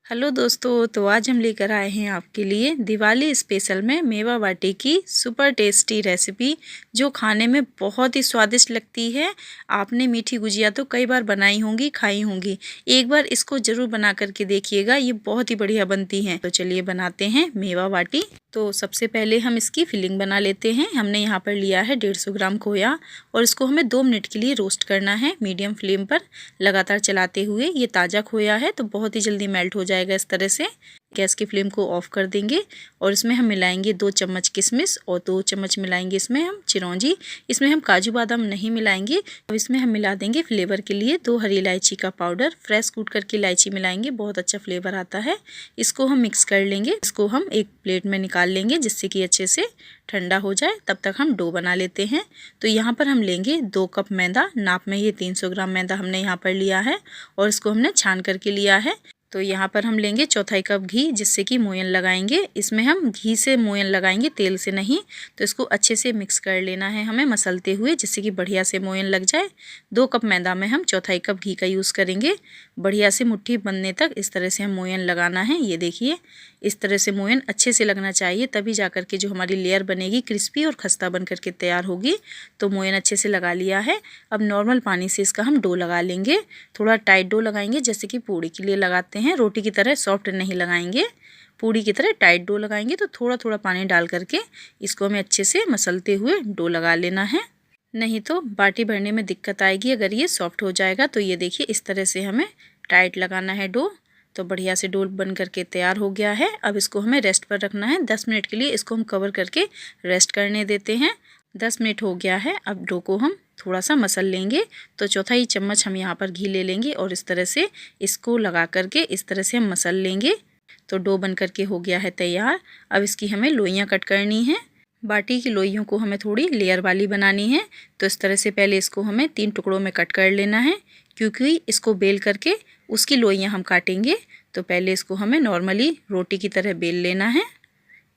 Hello दोस्तों, तो आज हम लेकर आए हैं आपके लिए दिवाली स्पेशल में मेवा बाटी की सुपर टेस्टी रेसिपी जो खाने में बहुत ही स्वादिष्ट लगती है। आपने मीठी गुजिया तो कई बार बनाई होंगी, खाई होंगी। एक बार इसको ज़रूर बना करके देखिएगा, ये बहुत ही बढ़िया बनती हैं। तो चलिए बनाते हैं मेवा बाटी। तो सबसे पहले हम इसकी फिलिंग बना लेते हैं। हमने यहाँ पर लिया है 150 ग्राम खोया और इसको हमें 2 मिनट के लिए रोस्ट करना है मीडियम फ्लेम पर लगातार चलाते हुए। ये ताज़ा खोया है तो बहुत ही जल्दी मेल्ट हो जाएगा इस तरह से। गैस की फ्लेम को ऑफ कर देंगे और इसमें हम मिलाएंगे 2 चम्मच किशमिश और 2 चम्मच मिलाएंगे इसमें हम चिरौंजी। इसमें हम काजू बादाम नहीं मिलाएंगे। अब इसमें हम मिला देंगे फ्लेवर के लिए 2 हरी इलायची का पाउडर। फ्रेश कूट करके इलायची मिलाएंगे, बहुत अच्छा फ्लेवर आता है। इसको हम मिक्स कर लेंगे। इसको हम एक प्लेट में निकाल लेंगे जिससे कि अच्छे से ठंडा हो जाए। तब तक हम डो बना लेते हैं। तो यहाँ पर हम लेंगे 2 कप मैदा। नाप में ये 300 ग्राम मैदा हमने यहाँ पर लिया है और इसको हमने छान करके लिया है। तो यहाँ पर हम लेंगे 1/4 कप घी जिससे कि मोयन लगाएंगे। इसमें हम घी से मोयन लगाएंगे, तेल से नहीं। तो इसको अच्छे से मिक्स कर लेना है हमें मसलते हुए जिससे कि बढ़िया से मोयन लग जाए। 2 कप मैदा में हम 1/4 कप घी का यूज़ करेंगे। बढ़िया से मुट्ठी बनने तक इस तरह से हम मोयन लगाना है। ये देखिए, इस तरह से मोयन अच्छे से लगना चाहिए, तभी जा कर के जो हमारी लेयर बनेगी क्रिस्पी और खस्ता बन करके तैयार होगी। तो मोयन अच्छे से लगा लिया है। अब नॉर्मल पानी से इसका हम डो लगा लेंगे। थोड़ा टाइट डो लगाएंगे जैसे कि पूड़ी के लिए लगाते हैं। रोटी की तरह सॉफ्ट नहीं लगाएंगे, पूड़ी की तरह टाइट डो लगाएंगे। तो थोड़ा थोड़ा पानी डाल करके इसको हमें अच्छे से मसलते हुए डो लगा लेना है, नहीं तो बाटी भरने में दिक्कत आएगी अगर ये सॉफ्ट हो जाएगा। तो ये देखिए, इस तरह से हमें टाइट लगाना है डो। तो बढ़िया से डो बन करके तैयार हो गया है। अब इसको हमें रेस्ट पर रखना है 10 मिनट के लिए। इसको हम कवर करके रेस्ट करने देते हैं। 10 मिनट हो गया है। अब डो को हम थोड़ा सा मसल लेंगे। तो 1/4 चम्मच हम यहाँ पर घी ले लेंगे और इस तरह से इसको लगा करके इस तरह से हम मसल लेंगे। तो डो बन करके हो गया है तैयार। अब इसकी हमें लोइयाँ कट करनी है। बाटी की लोइयों को हमें थोड़ी लेयर वाली बनानी है। तो इस तरह से पहले इसको हमें 3 टुकड़ों में कट कर लेना है, क्योंकि इसको बेल करके उसकी लोइयाँ हम काटेंगे। तो पहले इसको हमें नॉर्मली रोटी की तरह बेल लेना है।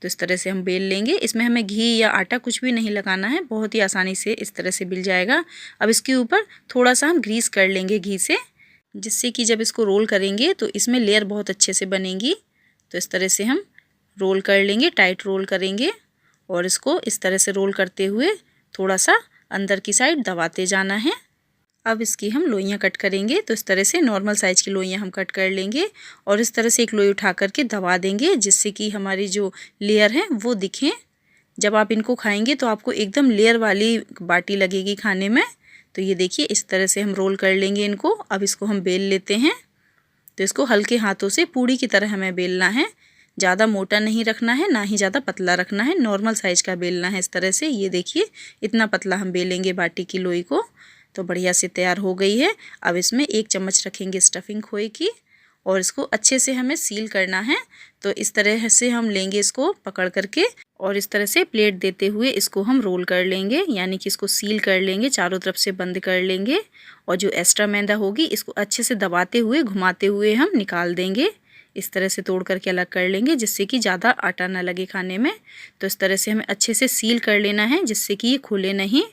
तो इस तरह से हम बेल लेंगे। इसमें हमें घी या आटा कुछ भी नहीं लगाना है, बहुत ही आसानी से इस तरह से बिल जाएगा। अब इसके ऊपर थोड़ा सा हम ग्रीस कर लेंगे घी से, जिससे कि जब इसको रोल करेंगे तो इसमें लेयर बहुत अच्छे से बनेगी। तो इस तरह से हम रोल कर लेंगे, टाइट रोल करेंगे और इसको इस तरह से रोल करते हुए थोड़ा सा अंदर की साइड दबाते जाना है। अब इसकी हम लोइयाँ कट करेंगे। तो इस तरह से नॉर्मल साइज़ की लोइयाँ हम कट कर लेंगे और इस तरह से एक लोई उठा करके दबा देंगे जिससे कि हमारी जो लेयर है वो दिखें। जब आप इनको खाएंगे तो आपको एकदम लेयर वाली बाटी लगेगी खाने में। तो ये देखिए, इस तरह से हम रोल कर लेंगे इनको। अब इसको हम बेल लेते हैं। तो इसको हल्के हाथों से पूड़ी की तरह हमें बेलना है। ज़्यादा मोटा नहीं रखना है, ना ही ज़्यादा पतला रखना है, नॉर्मल साइज़ का बेलना है इस तरह से। ये देखिए, इतना पतला हम बेलेंगे बाटी की लोई को। तो बढ़िया से तैयार हो गई है। अब इसमें 1 चम्मच रखेंगे स्टफिंग खोए की और इसको अच्छे से हमें सील करना है। तो इस तरह से हम लेंगे इसको पकड़ करके और इस तरह से प्लेट देते हुए इसको हम रोल कर लेंगे, यानी कि इसको सील कर लेंगे, चारों तरफ से बंद कर लेंगे। और जो एक्स्ट्रा मैदा होगी इसको अच्छे से दबाते हुए घुमाते हुए हम निकाल देंगे। इस तरह से तोड़ करके अलग कर लेंगे जिससे कि ज़्यादा आटा ना लगे खाने में। तो इस तरह से हमें अच्छे से सील कर लेना है जिससे कि ये खुले नहीं।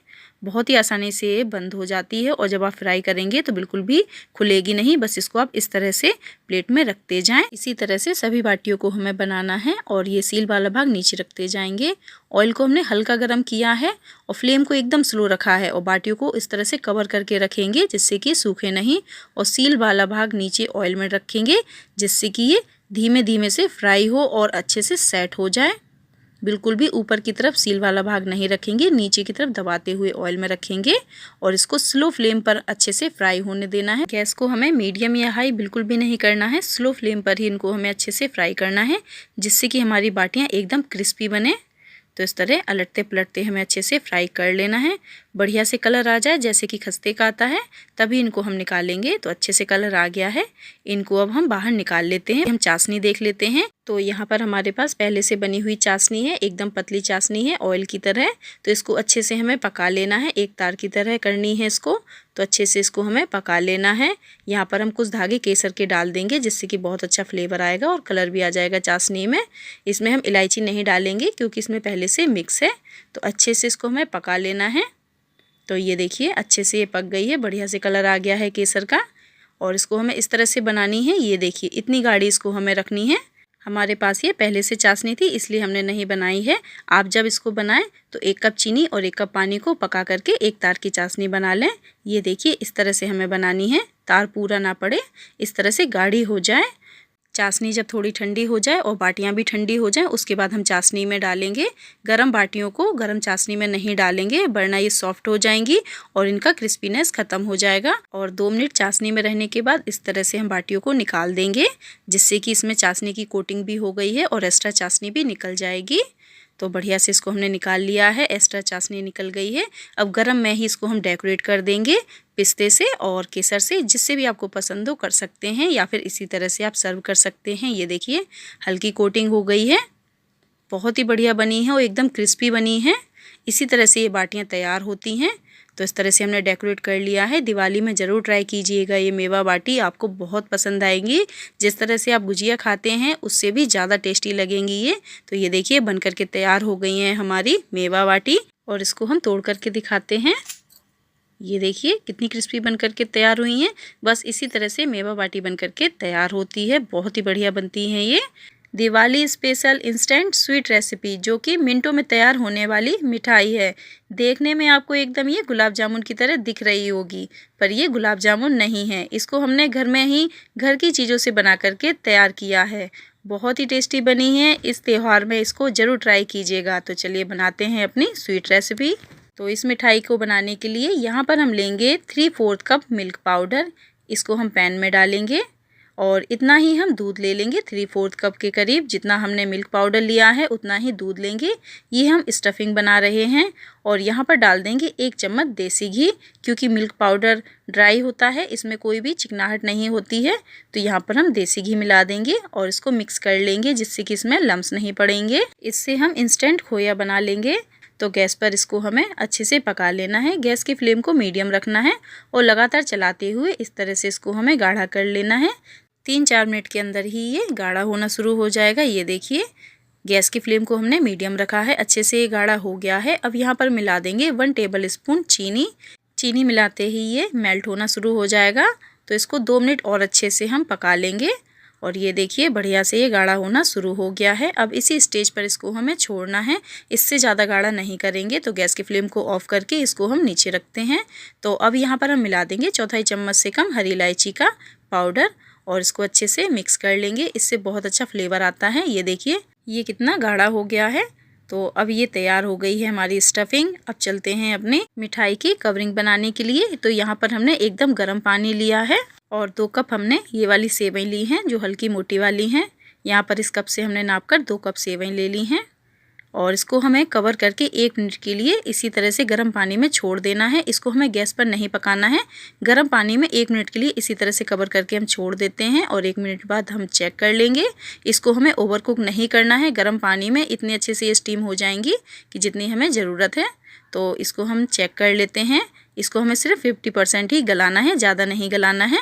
बहुत ही आसानी से ये बंद हो जाती है और जब आप फ्राई करेंगे तो बिल्कुल भी खुलेगी नहीं। बस इसको आप इस तरह से प्लेट में रखते जाएं। इसी तरह से सभी बाटियों को हमें बनाना है और ये सील वाला भाग नीचे रखते जाएंगे। ऑयल को हमने हल्का गर्म किया है और फ्लेम को एकदम स्लो रखा है और बाटियों को इस तरह से कवर करके रखेंगे जिससे कि सूखे नहीं। और सील वाला भाग नीचे ऑयल में रखेंगे जिससे कि ये धीमे धीमे से फ्राई हो और अच्छे से सेट हो जाए। बिल्कुल भी ऊपर की तरफ सील वाला भाग नहीं रखेंगे, नीचे की तरफ दबाते हुए ऑयल में रखेंगे और इसको स्लो फ्लेम पर अच्छे से फ्राई होने देना है। गैस को हमें मीडियम या हाई बिल्कुल भी नहीं करना है, स्लो फ्लेम पर ही इनको हमें अच्छे से फ्राई करना है जिससे कि हमारी बाटियाँ एकदम क्रिस्पी बने। तो इस तरह अलटते पलटते हमें अच्छे से फ्राई कर लेना है। बढ़िया से कलर आ जाए जैसे कि खस्ते का आता है तभी इनको हम निकालेंगे। तो अच्छे से कलर आ गया है, इनको अब हम बाहर निकाल लेते हैं। हम चाशनी देख लेते हैं। तो यहाँ पर हमारे पास पहले से बनी हुई चाशनी है, एकदम पतली चाशनी है ऑयल की तरह। तो इसको अच्छे से हमें पका लेना है, एक तार की तरह करनी है इसको। तो अच्छे से इसको हमें पका लेना है। यहाँ पर हम कुछ धागे केसर के डाल देंगे जिससे कि बहुत अच्छा फ्लेवर आएगा और कलर भी आ जाएगा चाशनी में। इसमें हम इलायची नहीं डालेंगे क्योंकि इसमें पहले से मिक्स है। तो अच्छे से इसको हमें पका लेना है। तो ये देखिए, अच्छे से ये पक गई है, बढ़िया से कलर आ गया है केसर का। और इसको हमें इस तरह से बनानी है। ये देखिए इतनी गाढ़ी इसको हमें रखनी है। हमारे पास ये पहले से चाशनी थी इसलिए हमने नहीं बनाई है। आप जब इसको बनाएं तो 1 कप चीनी और 1 कप पानी को पका करके एक तार की चाशनी बना लें। ये देखिए इस तरह से हमें बनानी है, तार पूरा ना पड़े, इस तरह से गाढ़ी हो जाए। चाशनी जब थोड़ी ठंडी हो जाए और बाटियां भी ठंडी हो जाए उसके बाद हम चाशनी में डालेंगे। गरम बाटियों को गरम चाशनी में नहीं डालेंगे वरना ये सॉफ्ट हो जाएंगी और इनका क्रिस्पीनेस खत्म हो जाएगा। और 2 मिनट चाशनी में रहने के बाद इस तरह से हम बाटियों को निकाल देंगे, जिससे कि इसमें चाशनी की कोटिंग भी हो गई है और एक्स्ट्रा चाशनी भी निकल जाएगी। तो बढ़िया से इसको हमने निकाल लिया है, एक्स्ट्रा चाशनी निकल गई है। अब गरम में ही इसको हम डेकोरेट कर देंगे पिस्ते से और केसर से, जिससे भी आपको पसंद हो कर सकते हैं या फिर इसी तरह से आप सर्व कर सकते हैं। ये देखिए हल्की कोटिंग हो गई है, बहुत ही बढ़िया बनी है और एकदम क्रिस्पी बनी है। इसी तरह से ये बाटियां तैयार होती हैं। तो इस तरह से हमने डेकोरेट कर लिया है। दिवाली में ज़रूर ट्राई कीजिएगा ये मेवा बाटी, आपको बहुत पसंद आएंगी। जिस तरह से आप गुजिया खाते हैं उससे भी ज़्यादा टेस्टी लगेंगी ये। तो ये देखिए बन करके तैयार हो गई हैं हमारी मेवा बाटी और इसको हम तोड़ करके दिखाते हैं। ये देखिए कितनी क्रिस्पी बन करके तैयार हुई हैं। बस इसी तरह से मेवा बाटी बन करके तैयार होती है, बहुत ही बढ़िया बनती हैं ये। Diwali special instant sweet recipe जो कि मिनटों में तैयार होने वाली मिठाई है। देखने में आपको एकदम ये गुलाब जामुन की तरह दिख रही होगी, पर ये गुलाब जामुन नहीं है। इसको हमने घर में ही घर की चीज़ों से बना करके तैयार किया है। बहुत ही टेस्टी बनी है। इस त्यौहार में इसको ज़रूर ट्राई कीजिएगा। तो चलिए बनाते हैं अपनी स्वीट रेसिपी। तो इस मिठाई को बनाने के लिए यहाँ पर हम लेंगे 3/4 कप मिल्क पाउडर। इसको हम पैन में डालेंगे और इतना ही हम दूध ले लेंगे, 3/4 कप के करीब। जितना हमने मिल्क पाउडर लिया है उतना ही दूध लेंगे। ये हम स्टफिंग बना रहे हैं और यहाँ पर डाल देंगे 1 चम्मच देसी घी, क्योंकि मिल्क पाउडर ड्राई होता है, इसमें कोई भी चिकनाहट नहीं होती है। तो यहाँ पर हम देसी घी मिला देंगे और इसको मिक्स कर लेंगे, जिससे कि इसमें लम्स नहीं पड़ेंगे। इससे हम इंस्टेंट खोया बना लेंगे। तो गैस पर इसको हमें अच्छे से पका लेना है। गैस की फ्लेम को मीडियम रखना है और लगातार चलाते हुए इस तरह से इसको हमें गाढ़ा कर लेना है। 3-4 मिनट के अंदर ही ये गाढ़ा होना शुरू हो जाएगा। ये देखिए गैस की फ्लेम को हमने मीडियम रखा है, अच्छे से ये गाढ़ा हो गया है। अब यहाँ पर मिला देंगे 1 टेबल स्पून चीनी। चीनी मिलाते ही ये मेल्ट होना शुरू हो जाएगा। तो इसको 2 मिनट और अच्छे से हम पका लेंगे और ये देखिए बढ़िया से ये गाढ़ा होना शुरू हो गया है। अब इसी स्टेज पर इसको हमें छोड़ना है, इससे ज़्यादा गाढ़ा नहीं करेंगे। तो गैस की फ्लेम को ऑफ करके इसको हम नीचे रखते हैं। तो अब यहाँ पर हम मिला देंगे 1/4 चम्मच से कम हरी इलायची का पाउडर और इसको अच्छे से मिक्स कर लेंगे। इससे बहुत अच्छा फ्लेवर आता है। ये देखिए ये कितना गाढ़ा हो गया है। तो अब ये तैयार हो गई है हमारी स्टफिंग। अब चलते हैं अपनी मिठाई की कवरिंग बनाने के लिए। तो यहाँ पर हमने एकदम गर्म पानी लिया है और 2 कप हमने ये वाली सेवई ली हैं जो हल्की मोटी वाली हैं। यहाँ पर इस कप से हमने नापकर 2 कप सेवई ले ली हैं और इसको हमें कवर करके 1 मिनट के लिए इसी तरह से गर्म पानी में छोड़ देना है। इसको हमें गैस पर नहीं पकाना है, गर्म पानी में 1 मिनट के लिए इसी तरह से कवर करके हम छोड़ देते हैं और 1 मिनट बाद हम चेक कर लेंगे। इसको हमें ओवर कुक नहीं करना है, गर्म पानी में इतने अच्छे से ये स्टीम हो जाएंगी कि जितनी हमें ज़रूरत है। तो इसको हम चेक कर लेते हैं। इसको हमें सिर्फ 50% ही गलाना है, ज़्यादा नहीं गलाना है।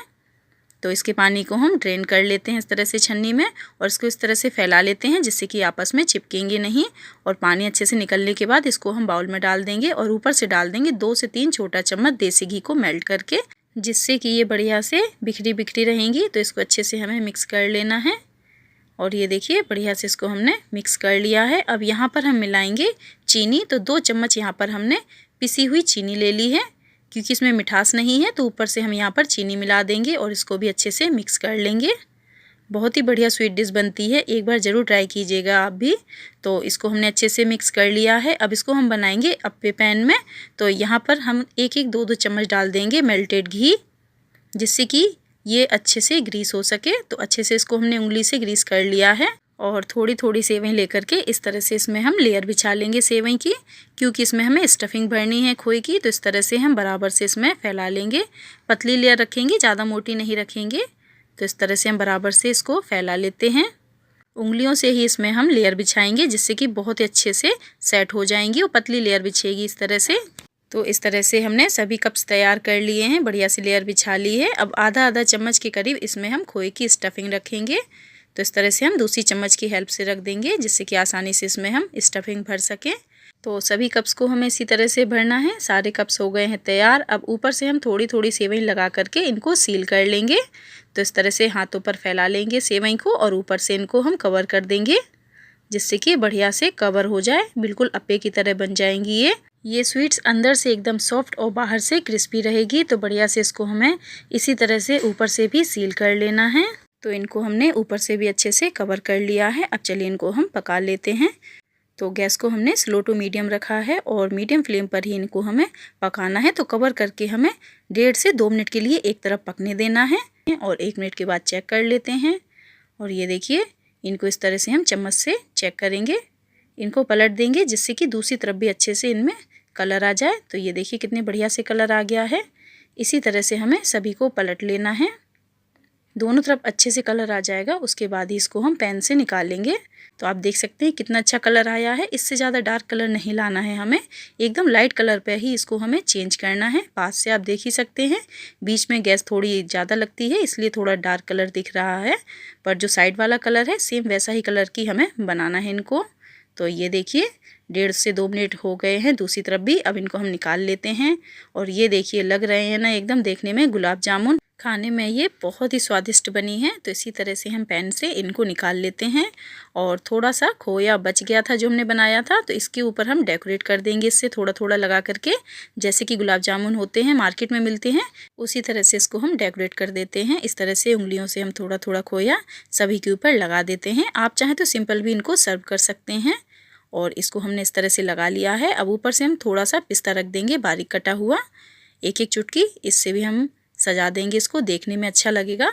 तो इसके पानी को हम ड्रेन कर लेते हैं इस तरह से छन्नी में और इसको इस तरह से फैला लेते हैं, जिससे कि आपस में चिपकेंगे नहीं। और पानी अच्छे से निकलने के बाद इसको हम बाउल में डाल देंगे और ऊपर से डाल देंगे 2 से 3 छोटा चम्मच देसी घी को मेल्ट करके, जिससे कि ये बढ़िया से बिखरी बिखरी रहेंगी। तो इसको अच्छे से हमें मिक्स कर लेना है और ये देखिए बढ़िया से इसको हमने मिक्स कर लिया है। अब यहाँ पर हम मिलाएंगे चीनी। तो 2 चम्मच यहाँ पर हमने पिसी हुई चीनी ले ली है, क्योंकि इसमें मिठास नहीं है तो ऊपर से हम यहाँ पर चीनी मिला देंगे और इसको भी अच्छे से मिक्स कर लेंगे। बहुत ही बढ़िया स्वीट डिश बनती है, एक बार ज़रूर ट्राई कीजिएगा आप भी। तो इसको हमने अच्छे से मिक्स कर लिया है। अब इसको हम बनाएंगे अप्पे पैन में। तो यहाँ पर हम 1-1, 2-2 चम्मच डाल देंगे मेल्टेड घी, जिससे कि ये अच्छे से ग्रीस हो सके। तो अच्छे से इसको हमने उंगली से ग्रीस कर लिया है और थोड़ी थोड़ी सेवई लेकर के इस तरह से इसमें हम लेयर बिछा लेंगे सेवई की, क्योंकि इसमें हमें स्टफिंग भरनी है खोए की। तो इस तरह से हम बराबर से इसमें फैला लेंगे। पतली लेयर रखेंगे, ज़्यादा मोटी नहीं रखेंगे। तो इस तरह से हम बराबर से इसको फैला लेते हैं। उंगलियों से ही इसमें हम लेयर बिछाएंगे, जिससे कि बहुत ही अच्छे से सेट हो जाएंगी और पतली लेयर बिछेगी इस तरह से। तो इस तरह से हमने सभी कप्स तैयार कर लिए हैं, बढ़िया सी लेयर बिछा ली है। अब आधा चम्मच के करीब इसमें हम खोए की स्टफिंग रखेंगे। तो इस तरह से हम दूसरी चम्मच की हेल्प से रख देंगे, जिससे कि आसानी से इसमें हम स्टफिंग भर सकें। तो सभी कप्स को हमें इसी तरह से भरना है। सारे कप्स हो गए हैं तैयार। अब ऊपर से हम थोड़ी थोड़ी सेवई लगा करके इनको सील कर लेंगे। तो इस तरह से हाथों पर फैला लेंगे सेवई को और ऊपर से इनको हम कवर कर देंगे, जिससे कि बढ़िया से कवर हो जाए, बिल्कुल अप्पे की तरह बन जाएंगी ये स्वीट्स अंदर से एकदम सॉफ्ट और बाहर से क्रिस्पी रहेगी। तो बढ़िया से इसको हमें इसी तरह से ऊपर से भी सील कर लेना है। तो इनको हमने ऊपर से भी अच्छे से कवर कर लिया है। अब चलिए इनको हम पका लेते हैं। तो गैस को हमने स्लो टू मीडियम रखा है और मीडियम फ्लेम पर ही इनको हमें पकाना है। तो कवर करके हमें 1.5 से 2 मिनट के लिए एक तरफ पकने देना है और 1 मिनट के बाद चेक कर लेते हैं। और ये देखिए, इनको इस तरह से हम चम्मच से चेक करेंगे, इनको पलट देंगे जिससे कि दूसरी तरफ भी अच्छे से इनमें कलर आ जाए। तो ये देखिए कितने बढ़िया से कलर आ गया है। इसी तरह से हमें सभी को पलट लेना है। दोनों तरफ अच्छे से कलर आ जाएगा, उसके बाद ही इसको हम पैन से निकालेंगे। तो आप देख सकते हैं कितना अच्छा कलर आया है। इससे ज़्यादा डार्क कलर नहीं लाना है हमें, एकदम लाइट कलर पे ही इसको हमें चेंज करना है। पास से आप देख ही सकते हैं, बीच में गैस थोड़ी ज़्यादा लगती है इसलिए थोड़ा डार्क कलर दिख रहा है, पर जो साइड वाला कलर है सेम वैसा ही कलर की हमें बनाना है इनको। तो ये देखिए 1.5 से 2 मिनट हो गए हैं दूसरी तरफ भी। अब इनको हम निकाल लेते हैं और ये देखिए लग रहे हैं ना एकदम देखने में गुलाब जामुन। खाने में ये बहुत ही स्वादिष्ट बनी है। तो इसी तरह से हम पैन से इनको निकाल लेते हैं। और थोड़ा सा खोया बच गया था जो हमने बनाया था, तो इसके ऊपर हम डेकोरेट कर देंगे इससे थोड़ा थोड़ा लगा करके, जैसे कि गुलाब जामुन होते हैं मार्केट में मिलते हैं उसी तरह से इसको हम डेकोरेट कर देते हैं। इस तरह से उंगलियों से हम थोड़ा थोड़ा खोया सभी के ऊपर लगा देते हैं। आप चाहें तो सिंपल भी इनको सर्व कर सकते हैं। और इसको हमने इस तरह से लगा लिया है। अब ऊपर से हम थोड़ा सा पिस्ता रख देंगे बारीक कटा हुआ, एक एक चुटकी, इससे भी हम सजा देंगे इसको, देखने में अच्छा लगेगा,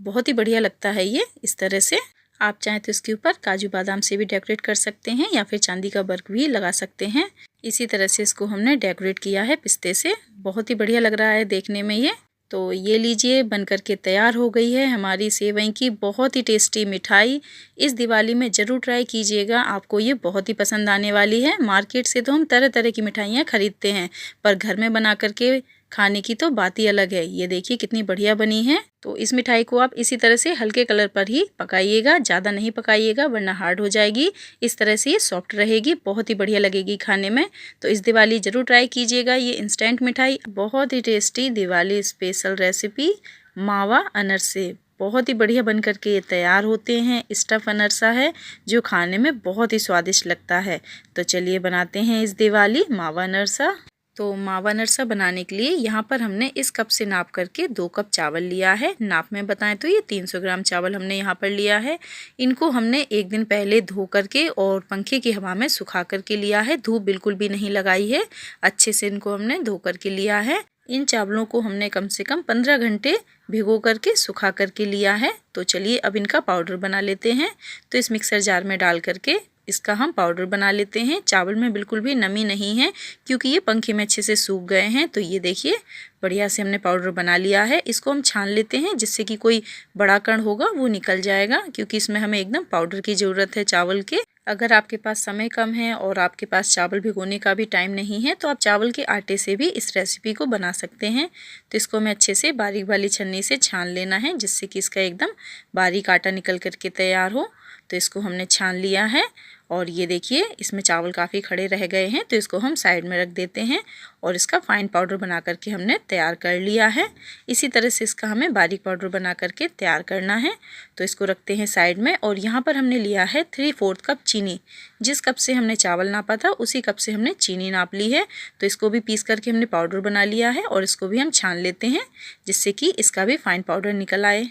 बहुत ही बढ़िया लगता है ये। इस तरह से आप चाहें तो इसके ऊपर काजू बादाम से भी डेकोरेट कर सकते हैं या फिर चांदी का वर्क भी लगा सकते हैं। इसी तरह से इसको हमने डेकोरेट किया है पिस्ते से, बहुत ही बढ़िया लग रहा है देखने में ये। तो ये लीजिए बन कर के तैयार हो गई है हमारी सेवई की बहुत ही टेस्टी मिठाई। इस दिवाली में ज़रूर ट्राई कीजिएगा, आपको ये बहुत ही पसंद आने वाली है। मार्केट से तो हम तरह तरह की मिठाइयाँ खरीदते हैं, पर घर में बना करके खाने की तो बात ही अलग है। ये देखिए कितनी बढ़िया बनी है। तो इस मिठाई को आप इसी तरह से हल्के कलर पर ही पकाइएगा, ज़्यादा नहीं पकाइएगा वरना हार्ड हो जाएगी। इस तरह से ये सॉफ्ट रहेगी, बहुत ही बढ़िया लगेगी खाने में। तो इस दिवाली ज़रूर ट्राई कीजिएगा ये इंस्टेंट मिठाई, बहुत ही टेस्टी दिवाली स्पेशल रेसिपी मावा अनरसे। बहुत ही बढ़िया बन करके ये तैयार होते हैं। स्टफ़ अनरसा है जो खाने में बहुत ही स्वादिष्ट लगता है। तो चलिए बनाते हैं इस दिवाली मावा अनरसा। तो मावा अनरसा बनाने के लिए यहाँ पर हमने इस कप से नाप करके 2 कप चावल लिया है। नाप में बताएं तो ये 300 ग्राम चावल हमने यहाँ पर लिया है। इनको हमने एक दिन पहले धो करके और पंखे की हवा में सुखा करके लिया है, धूप बिल्कुल भी नहीं लगाई है, अच्छे से इनको हमने धो करके लिया है। इन चावलों को हमने कम से कम 15 घंटे भिगो करके सुखा करके लिया है। तो चलिए अब इनका पाउडर बना लेते हैं। तो इस मिक्सर जार में डाल करके इसका हम पाउडर बना लेते हैं। चावल में बिल्कुल भी नमी नहीं है क्योंकि ये पंखे में अच्छे से सूख गए हैं। तो ये देखिए बढ़िया से हमने पाउडर बना लिया है। इसको हम छान लेते हैं जिससे कि कोई बड़ा कण होगा वो निकल जाएगा, क्योंकि इसमें हमें एकदम पाउडर की ज़रूरत है चावल के। अगर आपके पास समय कम है और आपके पास चावल भिगोने का भी टाइम नहीं है तो आप चावल के आटे से भी इस रेसिपी को बना सकते हैं। तो इसको हमें अच्छे से बारीक वाली छन्नी से छान लेना है जिससे कि इसका एकदम बारीक आटा निकल करके तैयार हो। तो इसको हमने छान लिया है और ये देखिए इसमें चावल काफ़ी खड़े रह गए हैं, तो इसको हम साइड में रख देते हैं और इसका फाइन पाउडर बना करके हमने तैयार कर लिया है। इसी तरह से इसका हमें बारीक पाउडर बना करके तैयार करना है। तो इसको रखते हैं साइड में और यहाँ पर हमने लिया है 3/4 कप चीनी। जिस कप से हमने चावल नापा था उसी कप से हमने चीनी नाप ली है। तो इसको भी पीस करके हमने पाउडर बना लिया है और इसको भी हम छान लेते हैं जिससे कि इसका भी फाइन पाउडर निकल आए।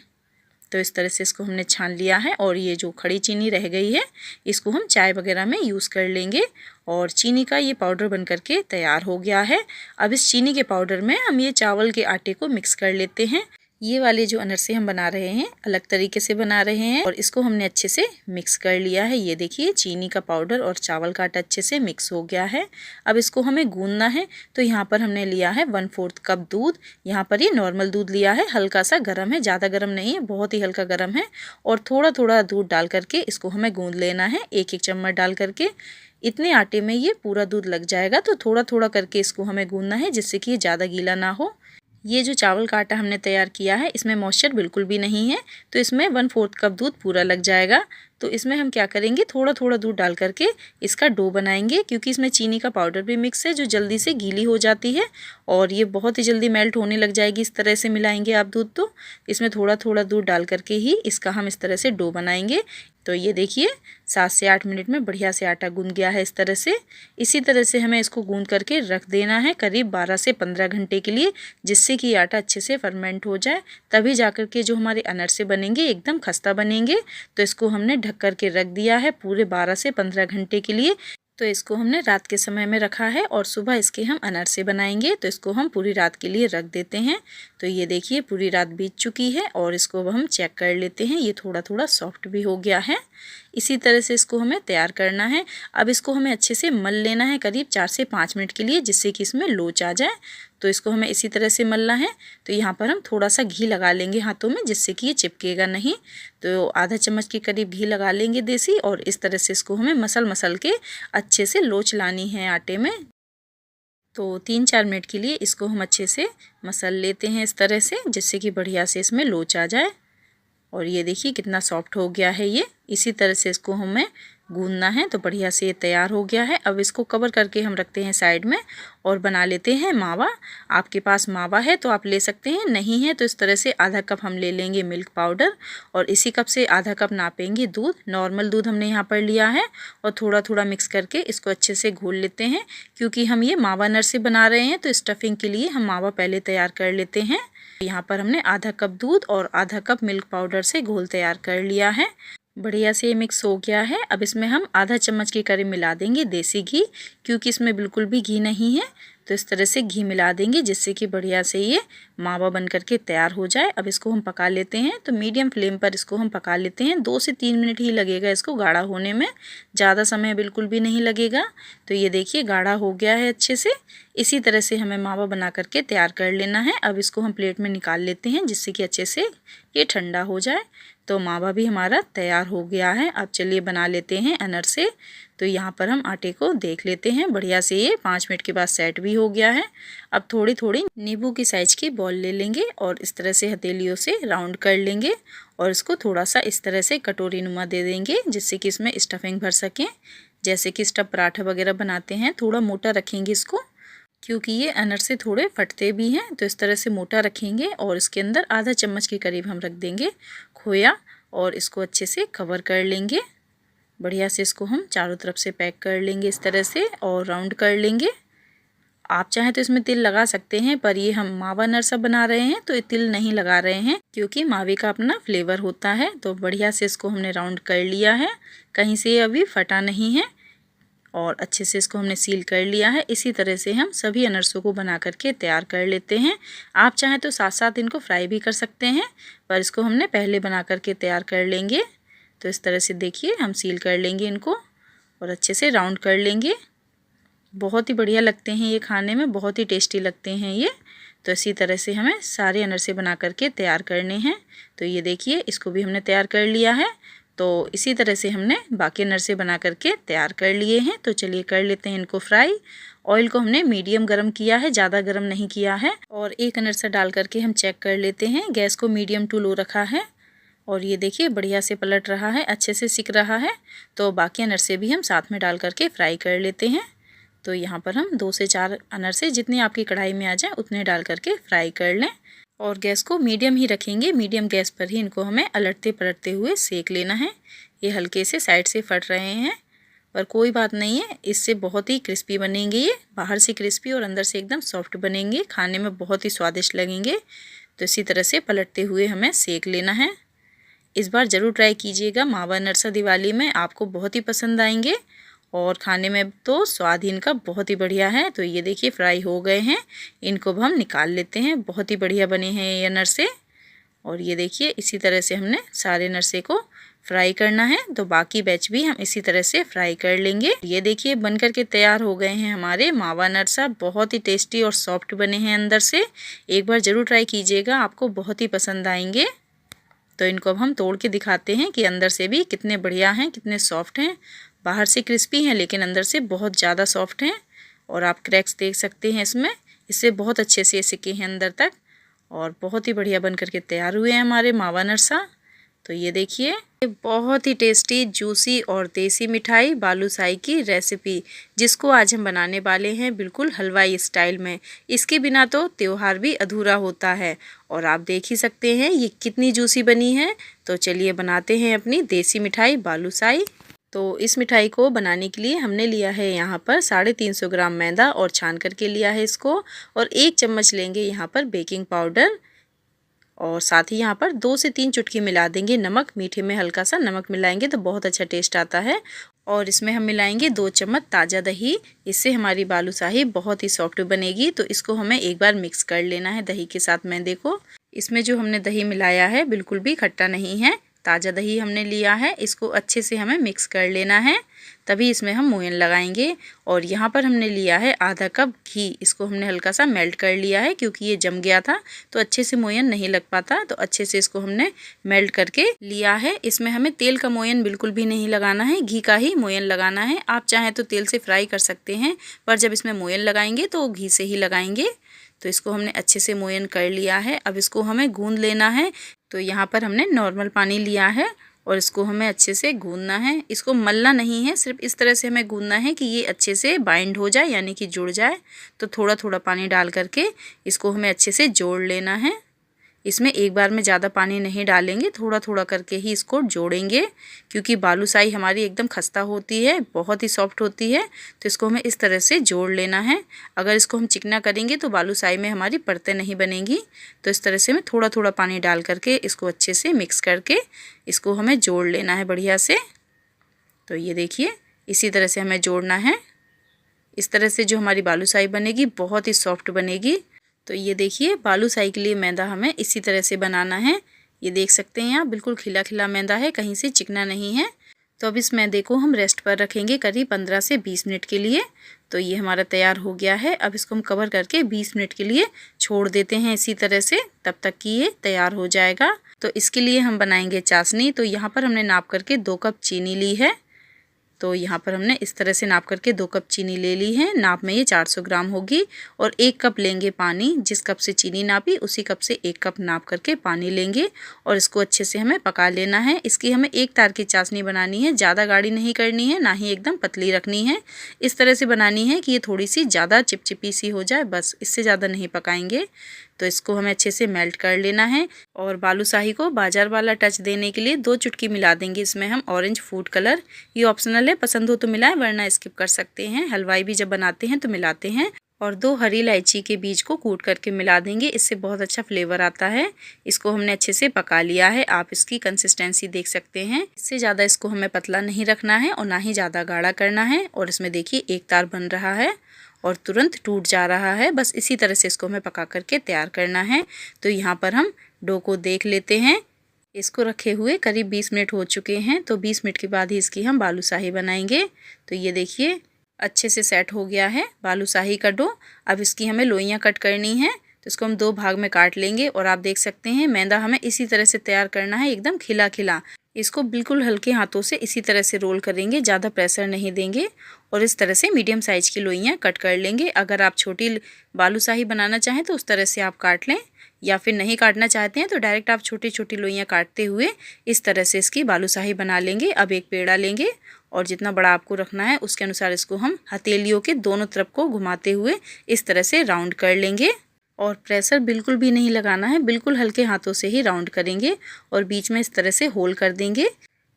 तो इस तरह से इसको हमने छान लिया है और ये जो खड़ी चीनी रह गई है इसको हम चाय वगैरह में यूज़ कर लेंगे। और चीनी का ये पाउडर बन करके तैयार हो गया है। अब इस चीनी के पाउडर में हम ये चावल के आटे को मिक्स कर लेते हैं। ये वाले जो अनरसे हम बना रहे हैं अलग तरीके से बना रहे हैं और इसको हमने अच्छे से मिक्स कर लिया है। ये देखिए चीनी का पाउडर और चावल का आटा अच्छे से मिक्स हो गया है। अब इसको हमें गूंदना है। तो यहाँ पर हमने लिया है 1/4 कप दूध। यहाँ पर ये नॉर्मल दूध लिया है, हल्का सा गर्म है, ज़्यादा गर्म नहीं है, बहुत ही हल्का गर्म है। और थोड़ा थोड़ा दूध डाल करके इसको हमें गूंद लेना है, एक एक चम्मच डाल करके। इतने आटे में ये पूरा दूध लग जाएगा, तो थोड़ा थोड़ा करके इसको हमें गूंदना है जिससे कि ये ज़्यादा गीला ना हो। ये जो चावल का आटा हमने तैयार किया है इसमें मॉइस्चर बिल्कुल भी नहीं है, तो इसमें 1/4 कप दूध पूरा लग जाएगा। तो इसमें हम क्या करेंगे, थोड़ा थोड़ा दूध डाल करके इसका डो बनाएंगे, क्योंकि इसमें चीनी का पाउडर भी मिक्स है जो जल्दी से गीली हो जाती है और ये बहुत ही जल्दी मेल्ट होने लग जाएगी। इस तरह से मिलाएंगे आप दूध, तो इसमें थोड़ा थोड़ा दूध डाल करके ही इसका हम इस तरह से डो बनाएंगे। तो ये देखिए 7 से 8 मिनट में बढ़िया से आटा गूंद गया है इस तरह से। इसी तरह से हमें इसको गूंद करके रख देना है करीब 12 से 15 घंटे के लिए, जिससे कि आटा अच्छे से फर्मेंट हो जाए, तभी जाकर के जो हमारे अनरसे बनेंगे एकदम खस्ता बनेंगे। तो इसको हमने ढक कर के रख दिया है पूरे 12 से 15 घंटे के लिए। तो इसको हमने रात के समय में रखा है और सुबह इसके हम अनरसे बनाएंगे, तो इसको हम पूरी रात के लिए रख देते हैं। तो ये देखिए पूरी रात बीत चुकी है और इसको अब हम चेक कर लेते हैं, ये थोड़ा थोड़ा सॉफ्ट भी हो गया है। इसी तरह से इसको हमें तैयार करना है। अब इसको हमें अच्छे से मल लेना है करीब 4 से 5 मिनट के लिए, जिससे कि इसमें लोच आ जाए। तो इसको हमें इसी तरह से मलना है। तो यहाँ पर हम थोड़ा सा घी लगा लेंगे हाथों में, जिससे कि ये चिपकेगा नहीं। तो आधा चम्मच के करीब घी लगा लेंगे देसी, और इस तरह से इसको हमें मसल के अच्छे से लोच लानी है आटे में। तो 3-4 मिनट के लिए इसको हम अच्छे से मसल लेते हैं इस तरह से, जिससे कि बढ़िया से इसमें लोच आ जाए। और ये देखिए कितना सॉफ्ट हो गया है ये। इसी तरह से इसको हमें गूंदना है। तो बढ़िया से ये तैयार हो गया है। अब इसको कवर करके हम रखते हैं साइड में और बना लेते हैं मावा। आपके पास मावा है तो आप ले सकते हैं, नहीं है तो इस तरह से आधा कप हम ले लेंगे मिल्क पाउडर, और इसी कप से आधा कप नापेंगे दूध। नॉर्मल दूध हमने यहाँ पर लिया है और थोड़ा थोड़ा मिक्स करके इसको अच्छे से घोल लेते हैं। क्योंकि हम ये मावा अनरसे बना रहे हैं तो स्टफिंग के लिए हम मावा पहले तैयार कर लेते हैं। यहाँ पर हमने आधा कप दूध और आधा कप मिल्क पाउडर से घोल तैयार कर लिया है। बढ़िया से ये मिक्स हो गया है। अब इसमें हम आधा चम्मच के करीब मिला देंगे देसी घी, क्योंकि इसमें बिल्कुल भी घी नहीं है। तो इस तरह से घी मिला देंगे, जिससे कि बढ़िया से ये मावा बन करके तैयार हो जाए। अब इसको हम पका लेते हैं। तो मीडियम फ्लेम पर इसको हम पका लेते हैं। 2 से 3 मिनट ही लगेगा इसको गाढ़ा होने में, ज़्यादा समय बिल्कुल भी नहीं लगेगा। तो ये देखिए गाढ़ा हो गया है अच्छे से। इसी तरह से हमें मावा बना करके तैयार कर लेना है। अब इसको हम प्लेट में निकाल लेते हैं, जिससे कि अच्छे से ये ठंडा हो जाए। तो मावा भी हमारा तैयार हो गया है। अब चलिए बना लेते हैं अनरसे। तो यहाँ पर हम आटे को देख लेते हैं, बढ़िया से ये 5 मिनट के बाद सेट भी हो गया है। अब थोड़ी थोड़ी नींबू की साइज की बॉल ले लेंगे और इस तरह से हथेलियों से राउंड कर लेंगे और इसको थोड़ा सा इस तरह से कटोरी नुमा दे देंगे, जिससे कि इसमें स्टफिंग भर सकें। जैसे कि स्टफ पराठा वगैरह बनाते हैं, थोड़ा मोटा रखेंगे इसको, क्योंकि ये अनरसे थोड़े फटते भी हैं। तो इस तरह से मोटा रखेंगे और इसके अंदर आधा चम्मच के करीब हम रख देंगे खोया और इसको अच्छे से कवर कर लेंगे। बढ़िया से इसको हम चारों तरफ से पैक कर लेंगे इस तरह से और राउंड कर लेंगे। आप चाहें तो इसमें तिल लगा सकते हैं, पर ये हम मावा अनरसा बना रहे हैं तो ये तिल नहीं लगा रहे हैं, क्योंकि मावे का अपना फ्लेवर होता है। तो बढ़िया से इसको हमने राउंड कर लिया है, कहीं से ये अभी फटा नहीं है और अच्छे से इसको हमने सील कर लिया है। इसी तरह से हम सभी अनरसों को बना करके तैयार कर लेते हैं। आप चाहें तो साथ साथ इनको फ्राई भी कर सकते हैं, पर इसको हमने पहले बना करके तैयार कर लेंगे। तो इस तरह से देखिए हम सील कर लेंगे इनको और अच्छे से राउंड कर लेंगे। बहुत ही बढ़िया लगते हैं ये खाने में, बहुत ही टेस्टी लगते हैं ये। तो इसी तरह से हमें सारे अनरसे बना करके तैयार करने हैं। तो ये देखिए इसको भी हमने तैयार कर लिया है। तो इसी तरह से हमने बाकी अनरसे बना करके तैयार कर लिए हैं। तो चलिए कर लेते हैं इनको फ्राई। ऑयल को हमने मीडियम गरम किया है, ज़्यादा गरम नहीं किया है। और एक अनरसा डाल करके हम चेक कर लेते हैं। गैस को मीडियम टू लो रखा है और ये देखिए बढ़िया से पलट रहा है, अच्छे से सिक रहा है। तो बाकी अनरसे भी हम साथ में डाल करके फ्राई कर लेते हैं। तो यहाँ पर हम 2 से 4 अनरसे जितने आपकी कढ़ाई में आ जाए उतने डाल करके फ्राई कर लें और गैस को मीडियम ही रखेंगे। मीडियम गैस पर ही इनको हमें अलटते पलटते हुए सेक लेना है। ये हल्के से साइड से फट रहे हैं, पर कोई बात नहीं है, इससे बहुत ही क्रिस्पी बनेंगे। ये बाहर से क्रिस्पी और अंदर से एकदम सॉफ्ट बनेंगे, खाने में बहुत ही स्वादिष्ट लगेंगे। तो इसी तरह से पलटते हुए हमें सेक लेना है। इस बार ज़रूर ट्राई कीजिएगा मावा अनरसा दिवाली में, आपको बहुत ही पसंद आएंगे और खाने में तो स्वाद ही इनका बहुत ही बढ़िया है। तो ये देखिए फ्राई हो गए हैं, इनको अब हम निकाल लेते हैं। बहुत ही बढ़िया बने हैं ये अनरसे। और ये देखिए इसी तरह से हमने सारे अनरसे को फ्राई करना है। तो बाकी बैच भी हम इसी तरह से फ्राई कर लेंगे। ये देखिए बन करके तैयार हो गए हैं हमारे मावा अनरसा। बहुत ही टेस्टी और सॉफ्ट बने हैं अंदर से। एक बार ज़रूर ट्राई कीजिएगा, आपको बहुत ही पसंद आएंगे। तो इनको अब हम तोड़ के दिखाते हैं कि अंदर से भी कितने बढ़िया हैं, कितने सॉफ्ट हैं। बाहर से क्रिस्पी हैं लेकिन अंदर से बहुत ज़्यादा सॉफ्ट हैं। और आप क्रैक्स देख सकते हैं इसमें, इससे बहुत अच्छे से सिके हैं अंदर तक। और बहुत ही बढ़िया बन करके तैयार हुए हैं हमारे मावा नरसा। तो ये देखिए, बहुत ही टेस्टी, जूसी और देसी मिठाई बालूशाही की रेसिपी, जिसको आज हम बनाने वाले हैं बिल्कुल हलवाई स्टाइल में। इसके बिना तो त्योहार भी अधूरा होता है। और आप देख ही सकते हैं ये कितनी जूसी बनी है। तो चलिए बनाते हैं अपनी देसी मिठाई बालूशाही। तो इस मिठाई को बनाने के लिए हमने लिया है यहाँ पर 350 ग्राम मैदा और छान करके लिया है इसको। और 1 चम्मच लेंगे यहाँ पर बेकिंग पाउडर, और साथ ही यहाँ पर 2 से 3 चुटकी मिला देंगे नमक। मीठे में हल्का सा नमक मिलाएंगे तो बहुत अच्छा टेस्ट आता है। और इसमें हम मिलाएंगे 2 चम्मच ताज़ा दही। इससे हमारी बालूशाही बहुत ही सॉफ्ट बनेगी। तो इसको हमें एक बार मिक्स कर लेना है दही के साथ में। देखो, इसमें जो हमने दही मिलाया है बिल्कुल भी खट्टा नहीं है, ताज़ा दही हमने लिया है। इसको अच्छे से हमें मिक्स कर लेना है, तभी इसमें हम मोयन लगाएंगे। और यहाँ पर हमने लिया है आधा कप घी। इसको हमने हल्का सा मेल्ट कर लिया है, क्योंकि ये जम गया था तो अच्छे से मोयन नहीं लग पाता। तो अच्छे से इसको हमने मेल्ट करके लिया है। इसमें हमें तेल का मोयन बिल्कुल भी नहीं लगाना है, घी का ही मोयन लगाना है। आप चाहें तो तेल से फ्राई कर सकते हैं, पर जब इसमें मोयन लगाएंगे तो घी से ही लगाएंगे। तो इसको हमने अच्छे से मोयन कर लिया है। अब इसको हमें गूंद लेना है। तो यहाँ पर हमने नॉर्मल पानी लिया है और इसको हमें अच्छे से गूंदना है। इसको मलना नहीं है, सिर्फ इस तरह से हमें गूंदना है कि ये अच्छे से बाइंड हो जाए, यानी कि जुड़ जाए। तो थोड़ा थोड़ा पानी डाल करके इसको हमें अच्छे से जोड़ लेना है। इसमें एक बार में ज़्यादा पानी नहीं डालेंगे, थोड़ा थोड़ा करके ही इसको जोड़ेंगे, क्योंकि बालूशाही हमारी एकदम खस्ता होती है, बहुत ही सॉफ्ट होती है। तो इसको हमें इस तरह से जोड़ लेना है। अगर इसको हम चिकना करेंगे तो बालूशाही में हमारी परतें नहीं बनेंगी। तो इस तरह से हमें थोड़ा थोड़ा पानी डाल करके इसको अच्छे से मिक्स करके इसको हमें जोड़ लेना है बढ़िया से। तो ये देखिए, इसी तरह से हमें जोड़ना है। इस तरह से जो हमारी बालूशाही बनेगी बहुत ही सॉफ्ट बनेगी। तो ये देखिए, बालूशाही के लिए मैदा हमें इसी तरह से बनाना है। ये देख सकते हैं आप, बिल्कुल खिला खिला मैदा है, कहीं से चिकना नहीं है। तो अब इस मैदे को हम रेस्ट पर रखेंगे करीब 15 से 20 मिनट के लिए। तो ये हमारा तैयार हो गया है। अब इसको हम कवर करके 20 मिनट के लिए छोड़ देते हैं इसी तरह से, तब तक कि ये तैयार हो जाएगा। तो इसके लिए हम बनाएंगे चाशनी। तो यहाँ पर हमने नाप करके 2 कप चीनी ली है। तो यहाँ पर हमने इस तरह से नाप करके 2 कप चीनी ले ली है। नाप में ये 400 ग्राम होगी। और 1 कप लेंगे पानी। जिस कप से चीनी नापी उसी कप से 1 कप नाप करके पानी लेंगे और इसको अच्छे से हमें पका लेना है। इसकी हमें एक तार की चाशनी बनानी है, ज़्यादा गाढ़ी नहीं करनी है, ना ही एकदम पतली रखनी है। इस तरह से बनानी है कि ये थोड़ी सी ज़्यादा चिपचिपी सी हो जाए, बस इससे ज़्यादा नहीं पकाएंगे। तो इसको हमें अच्छे से मेल्ट कर लेना है। और बालूशाही को बाजार वाला टच देने के लिए 2 चुटकी मिला देंगे इसमें हम ऑरेंज फूड कलर। ये ऑप्शनल है, पसंद हो तो मिलाएं, वरना स्किप कर सकते हैं। हलवाई भी जब बनाते हैं तो मिलाते हैं। और 2 हरी इलायची के बीज को कूट करके मिला देंगे, इससे बहुत अच्छा फ्लेवर आता है। इसको हमने अच्छे से पका लिया है। आप इसकी कंसिस्टेंसी देख सकते हैं। इससे ज़्यादा इसको हमें पतला नहीं रखना है और ना ही ज़्यादा गाढ़ा करना है। और इसमें देखिए एक तार बन रहा है और तुरंत टूट जा रहा है। बस इसी तरह से इसको हमें पका करके तैयार करना है। तो यहाँ पर हम डो को देख लेते हैं। इसको रखे हुए करीब 20 मिनट हो चुके हैं। तो 20 मिनट के बाद ही इसकी हम बालूशाही बनाएंगे। तो ये देखिए, अच्छे से सेट हो गया है बालूशाही का डो। अब इसकी हमें लोइयाँ कट करनी है। तो इसको हम 2 भाग में काट लेंगे। और आप देख सकते हैं मैदा हमें इसी तरह से तैयार करना है, एकदम खिला खिला। इसको बिल्कुल हल्के हाथों से इसी तरह से रोल करेंगे, ज़्यादा प्रेशर नहीं देंगे। और इस तरह से मीडियम साइज़ की लोइयाँ कट कर लेंगे। अगर आप छोटी बालूशाही बनाना चाहें तो उस तरह से आप काट लें, या फिर नहीं काटना चाहते हैं तो डायरेक्ट आप छोटी छोटी लोइयाँ काटते हुए इस तरह से इसकी बालूशाही बना लेंगे। अब एक पेड़ा लेंगे और जितना बड़ा आपको रखना है उसके अनुसार इसको हम हथेलियों के दोनों तरफ को घुमाते हुए इस तरह से राउंड कर लेंगे। और प्रेशर बिल्कुल भी नहीं लगाना है, बिल्कुल हल्के हाथों से ही राउंड करेंगे। और बीच में इस तरह से होल कर देंगे,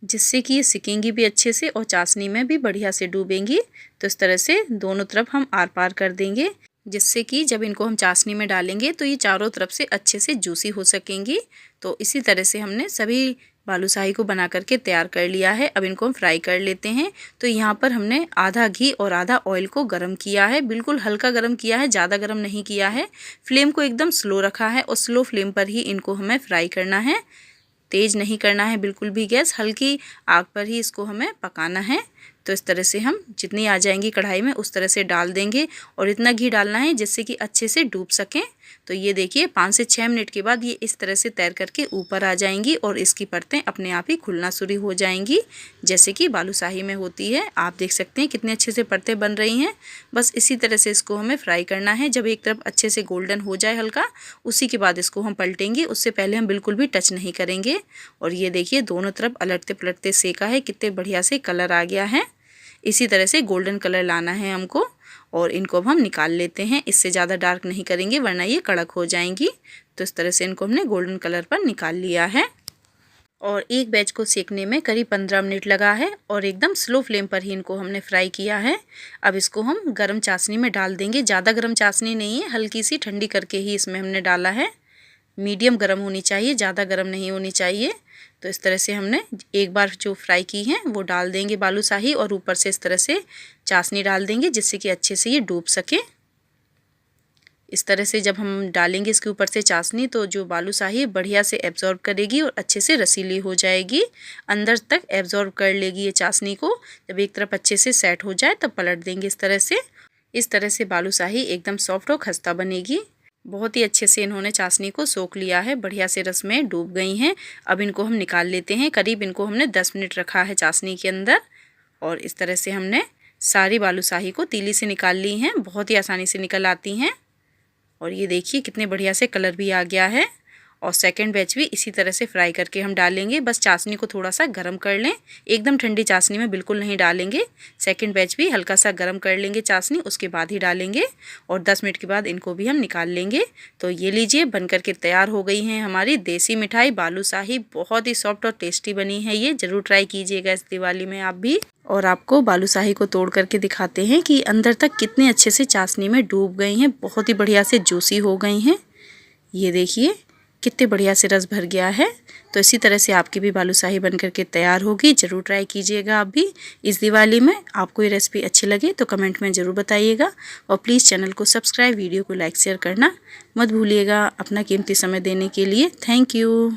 जिससे कि ये सिकेंगी भी अच्छे से और चाशनी में भी बढ़िया से डूबेंगी। तो इस तरह से दोनों तरफ हम आर पार कर देंगे, जिससे कि जब इनको हम चाशनी में डालेंगे तो ये चारों तरफ से अच्छे से जूसी हो सकेंगी। तो इसी तरह से हमने सभी बालूशाही को बना करके तैयार कर लिया है। अब इनको हम फ्राई कर लेते हैं। तो यहाँ पर हमने आधा घी और आधा ऑयल को गरम किया है, बिल्कुल हल्का गरम किया है, ज़्यादा गरम नहीं किया है। फ्लेम को एकदम स्लो रखा है और स्लो फ्लेम पर ही इनको हमें फ्राई करना है, तेज़ नहीं करना है बिल्कुल भी गैस, हल्की आग पर ही इसको हमें पकाना है। तो इस तरह से हम जितनी आ जाएंगी कढ़ाई में उस तरह से डाल देंगे और इतना घी डालना है जिससे कि अच्छे से डूब सकें। तो ये देखिए 5 से 6 मिनट के बाद ये इस तरह से तैर करके ऊपर आ जाएंगी और इसकी परतें अपने आप ही खुलना शुरू हो जाएंगी, जैसे कि बालूशाही में होती है। आप देख सकते हैं कितने अच्छे से परतें बन रही हैं। बस इसी तरह से इसको हमें फ्राई करना है। जब एक तरफ अच्छे से गोल्डन हो जाए हल्का, उसी के बाद इसको हम पलटेंगे। उससे पहले हम बिल्कुल भी टच नहीं करेंगे। और ये देखिए दोनों तरफ पलटते पलटते सेका है, कितने बढ़िया से कलर आ गया है। इसी तरह से गोल्डन कलर लाना है हमको और इनको अब हम निकाल लेते हैं। इससे ज़्यादा डार्क नहीं करेंगे वरना ये कड़क हो जाएंगी। तो इस तरह से इनको हमने गोल्डन कलर पर निकाल लिया है। और एक बैच को सेकने में करीब 15 मिनट लगा है और एकदम स्लो फ्लेम पर ही इनको हमने फ्राई किया है। अब इसको हम गरम चाशनी में डाल देंगे। ज़्यादा गरम चाशनी नहीं है, हल्की सी ठंडी करके ही इसमें हमने डाला है। मीडियम गरम होनी चाहिए, ज़्यादा गरम नहीं होनी चाहिए। तो इस तरह से हमने एक बार जो फ्राई की है वो डाल देंगे बालूशाही और ऊपर से इस तरह से चाशनी डाल देंगे जिससे कि अच्छे से ये डूब सके। इस तरह से जब हम डालेंगे इसके ऊपर से चाशनी तो जो बालूशाही बढ़िया से एब्जॉर्ब करेगी और अच्छे से रसीली हो जाएगी, अंदर तक एब्जॉर्ब कर लेगी ये चाशनी को। जब एक तरफ अच्छे से सेट हो जाए तब पलट देंगे इस तरह से। इस तरह से बालूशाही एकदम सॉफ्ट और खस्ता बनेगी। बहुत ही अच्छे से इन्होंने चाशनी को सोख लिया है, बढ़िया से रस में डूब गई हैं। अब इनको हम निकाल लेते हैं। करीब इनको हमने 10 मिनट रखा है चाशनी के अंदर और इस तरह से हमने सारी बालूशाही को तीली से निकाल ली हैं। बहुत ही आसानी से निकल आती हैं। और ये देखिए कितने बढ़िया से कलर भी आ गया है। और सेकंड बैच भी इसी तरह से फ्राई करके हम डालेंगे। बस चाशनी को थोड़ा सा गर्म कर लें, एकदम ठंडी चाशनी में बिल्कुल नहीं डालेंगे। सेकंड बैच भी हल्का सा गर्म कर लेंगे चाशनी, उसके बाद ही डालेंगे और 10 मिनट के बाद इनको भी हम निकाल लेंगे। तो ये लीजिए बन करके तैयार हो गई हैं हमारी देसी मिठाई बालूशाही। बहुत ही सॉफ्ट और टेस्टी बनी है ये। ज़रूर ट्राई कीजिएगा इस दिवाली में आप भी। और आपको बालूशाही को तोड़ करके दिखाते हैं कि अंदर तक कितने अच्छे से चाशनी में डूब गई हैं, बहुत ही बढ़िया से जूसी हो गई हैं। ये देखिए कितने बढ़िया से रस भर गया है। तो इसी तरह से आपकी भी बालूशाही बन करके तैयार होगी। ज़रूर ट्राई कीजिएगा आप भी इस दिवाली में। आपको ये रेसिपी अच्छी लगे तो कमेंट में ज़रूर बताइएगा और प्लीज़ चैनल को सब्सक्राइब, वीडियो को लाइक शेयर करना मत भूलिएगा। अपना कीमती समय देने के लिए थैंक यू।